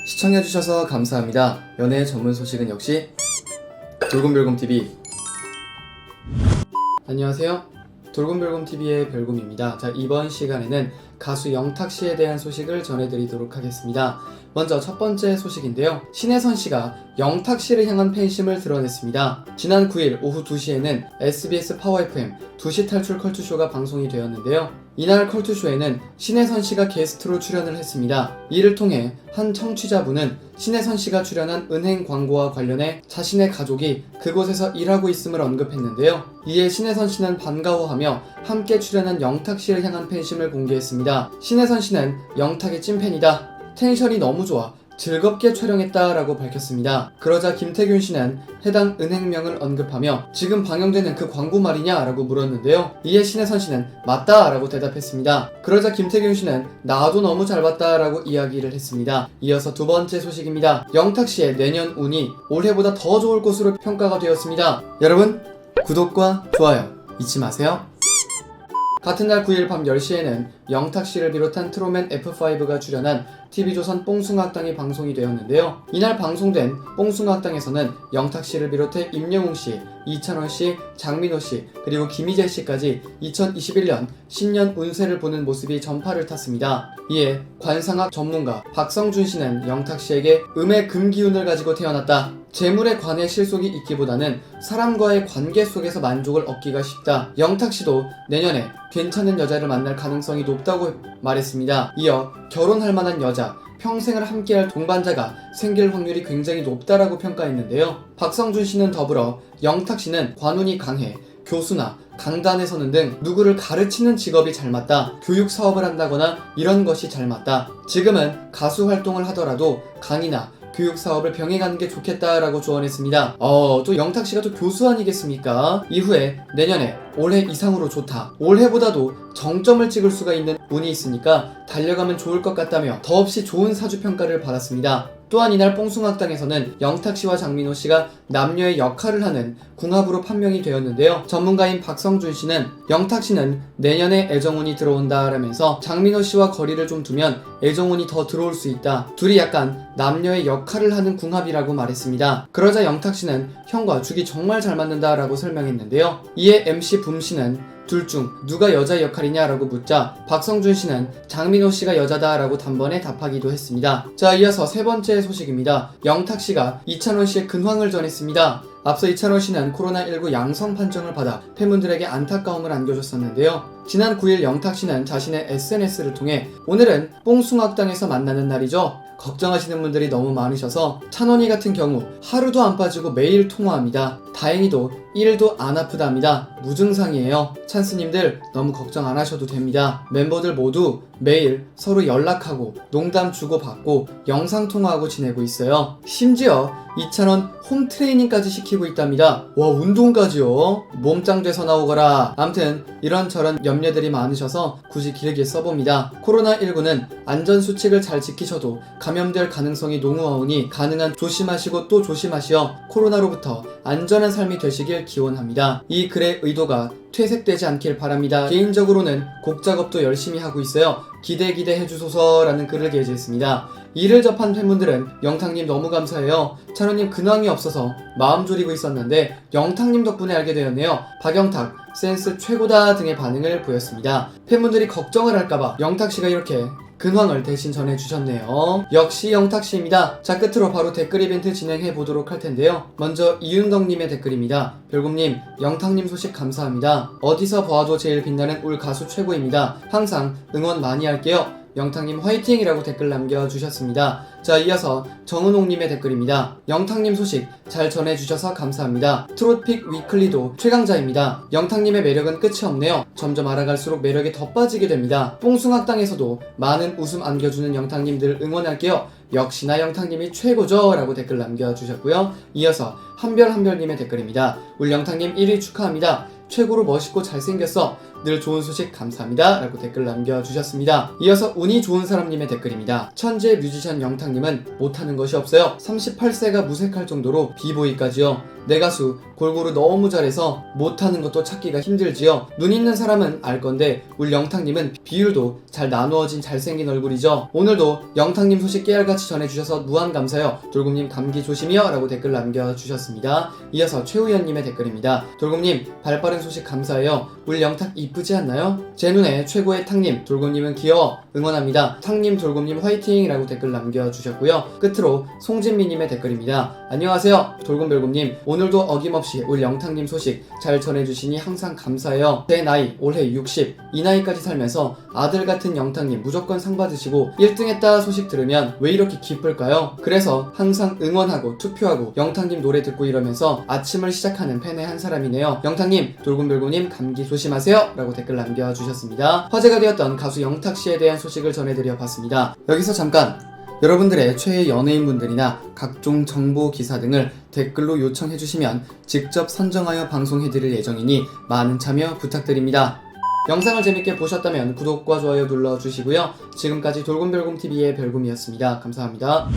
시청해주셔서 감사합니다. 연애 전문 소식은 역시 돌곰별곰TV. 안녕하세요. 돌곰별곰TV의 별곰입니다. 자, 이번 시간에는 가수 영탁씨에 대한 소식을 전해드리도록 하겠습니다. 먼저 첫 번째 소식인데요. 신혜선씨가 영탁씨를 향한 팬심을 드러냈습니다. 지난 9일 오후 2시에는 SBS 파워 FM 2시 탈출 컬투쇼가 방송이 되었는데요. 이날 컬투쇼에는 신혜선씨가 게스트로 출연을 했습니다. 이를 통해 한 청취자분은 신혜선씨가 출연한 은행 광고와 관련해 자신의 가족이 그곳에서 일하고 있음을 언급했는데요. 이에 신혜선씨는 반가워하며 함께 출연한 영탁씨를 향한 팬심을 공개했습니다. 신혜선씨는 영탁의 찐팬이다. 텐션이 너무 좋아. 즐겁게 촬영했다 라고 밝혔습니다. 그러자 김태균씨는 해당 은행명을 언급하며 지금 방영되는 그 광고 말이냐 라고 물었는데요. 이에 신혜선씨는 맞다 라고 대답했습니다. 그러자 김태균씨는 나도 너무 잘 봤다 라고 이야기를 했습니다. 이어서 두 번째 소식입니다. 영탁씨의 내년 운이 올해보다 더 좋을 것으로 평가가 되었습니다. 여러분 구독과 좋아요 잊지 마세요. 같은 날 9일 밤 10시에는 영탁씨를 비롯한 트롯맨 F5가 출연한 TV조선 뽕숭아학당이 방송이 되었는데요. 이날 방송된 뽕숭아학당에서는 영탁씨를 비롯해 임영웅씨, 이찬원씨, 장민호씨, 그리고 김희재씨까지 2021년 신년 운세를 보는 모습이 전파를 탔습니다. 이에 관상학 전문가 박성준씨는 영탁씨에게 음의 금기운을 가지고 태어났다. 재물에 관해 실속이 있기보다는 사람과의 관계 속에서 만족을 얻기가 쉽다. 영탁씨도 내년에 괜찮은 여자를 만날 가능성이 높다고 말했습니다. 이어 결혼할 만한 여자, 평생을 함께할 동반자가 생길 확률이 굉장히 높다라고 평가했는데요. 박성준씨는 더불어 영탁씨는 관운이 강해 교수나 강단에 서는 등 누구를 가르치는 직업이 잘 맞다. 교육 사업을 한다거나 이런 것이 잘 맞다. 지금은 가수 활동을 하더라도 강의나 교육 사업을 병행하는 게 좋겠다라고 조언했습니다. 또 영탁씨가 또 교수 아니겠습니까? 이후에 내년에 올해 이상으로 좋다. 올해보다도 정점을 찍을 수가 있는 운이 있으니까 달려가면 좋을 것 같다며 더없이 좋은 사주평가를 받았습니다. 또한 이날 뽕숭아학당에서는 영탁씨와 장민호씨가 남녀의 역할을 하는 궁합으로 판명이 되었는데요. 전문가인 박성준씨는 영탁씨는 내년에 애정운이 들어온다 라면서 장민호씨와 거리를 좀 두면 애정운이 더 들어올 수 있다. 둘이 약간 남녀의 역할을 하는 궁합이라고 말했습니다. 그러자 영탁씨는 형과 죽이 정말 잘 맞는다 라고 설명했는데요. 이에 MC 붐씨는 둘 중 누가 여자 역할이냐 라고 묻자 박성준씨는 장민호씨가 여자다 라고 단번에 답하기도 했습니다. 자, 이어서 세 번째 소식입니다. 영탁씨가 이찬원씨의 근황을 전했습니다. 앞서 이찬원씨는 코로나19 양성 판정을 받아 팬분들에게 안타까움을 안겨줬었는데요. 지난 9일 영탁씨는 자신의 SNS를 통해 오늘은 뽕숭아학당에서 만나는 날이죠. 걱정하시는 분들이 너무 많으셔서 찬원이 같은 경우 하루도 안 빠지고 매일 통화합니다. 다행히도 1도 안 아프답니다. 무증상이에요. 찬스님들 너무 걱정 안 하셔도 됩니다. 멤버들 모두 매일 서로 연락하고 농담 주고받고 영상통화하고 지내고 있어요. 심지어 이찬원 홈트레이닝까지 시키고 있답니다. 와, 운동까지요? 몸짱 돼서 나오거라. 암튼 이런저런 염려들이 많으셔서 굳이 길게 써봅니다. 코로나19는 안전수칙을 잘 지키셔도 감염될 가능성이 농후하오니 가능한 조심하시고 또 조심하시어 코로나로부터 안전한 삶이 되시길 기원합니다. 이 글의 의도가 퇴색되지 않길 바랍니다. 개인적으로는 곡 작업도 열심히 하고 있어요. 기대해주소서 라는 글을 게재했습니다. 이를 접한 팬분들은 영탁님 너무 감사해요. 찬호님 근황이 없어서 마음 졸이고 있었는데 영탁님 덕분에 알게 되었네요. 박영탁 센스 최고다 등의 반응을 보였습니다. 팬분들이 걱정을 할까봐 영탁씨가 이렇게 근황을 대신 전해주셨네요. 역시 영탁씨입니다. 자, 끝으로 바로 댓글 이벤트 진행해보도록 할 텐데요. 먼저 이윤덕님의 댓글입니다. 별곰님, 영탁님 소식 감사합니다. 어디서 보아도 제일 빛나는 울 가수 최고입니다. 항상 응원 많이 할게요. 영탁님 화이팅이라고 댓글 남겨주셨습니다. 자, 이어서 정은옥님의 댓글입니다. 영탁님 소식 잘 전해주셔서 감사합니다. 트롯픽 위클리도 최강자입니다. 영탁님의 매력은 끝이 없네요. 점점 알아갈수록 매력이 더 빠지게 됩니다. 뽕숭아학당에서도 많은 웃음 안겨주는 영탁님들 응원할게요. 역시나 영탁님이 최고죠 라고 댓글 남겨주셨고요. 이어서 한별한별님의 댓글입니다. 울 영탁님 1위 축하합니다. 최고로 멋있고 잘생겼어. 늘 좋은 소식 감사합니다 라고 댓글 남겨주셨습니다. 이어서 운이 좋은 사람님의 댓글입니다. 천재 뮤지션 영탁님은 못하는 것이 없어요. 38세가 무색할 정도로 비보이까지요. 내 가수 골고루 너무 잘해서 못하는 것도 찾기가 힘들지요. 눈 있는 사람은 알 건데 우리 영탁님은 비율도 잘 나누어진 잘생긴 얼굴이죠. 오늘도 영탁님 소식 깨알같이 전해주셔서 무한 감사요. 돌곰님 감기 조심이요 라고 댓글 남겨주셨습니다. 이어서 최우연님의 댓글입니다. 돌곰님 발빠른 소식 감사해요. 우리 영탁 이쁘지 않나요? 제 눈에 최고의 탁님, 돌곰님은 귀여워 응원합니다. 탁님 돌곰님 화이팅 라고 댓글 남겨주셨고요. 끝으로 송진미님의 댓글입니다. 안녕하세요 돌곰별곰님, 오늘도 어김없이 우리 영탁님 소식 잘 전해주시니 항상 감사해요. 제 나이 올해 60, 이 나이까지 살면서 아들 같은 영탁님 무조건 상 받으시고 1등했다 소식 들으면 왜 이렇게 기쁠까요? 그래서 항상 응원하고 투표하고 영탁님 노래 듣고 이러면서 아침을 시작하는 팬의 한 사람이네요. 영탁님, 돌곰별곰님 감기 조심하세요 라고 댓글 남겨주셨습니다. 화제가 되었던 가수 영탁씨에 대한 소식을 전해드려 봤습니다. 여기서 잠깐! 여러분들의 최애 연예인분들이나 각종 정보 기사 등을 댓글로 요청해주시면 직접 선정하여 방송해드릴 예정이니 많은 참여 부탁드립니다. 영상을 재밌게 보셨다면 구독과 좋아요 눌러주시고요. 지금까지 돌곰별곰TV의 별곰이었습니다. 감사합니다.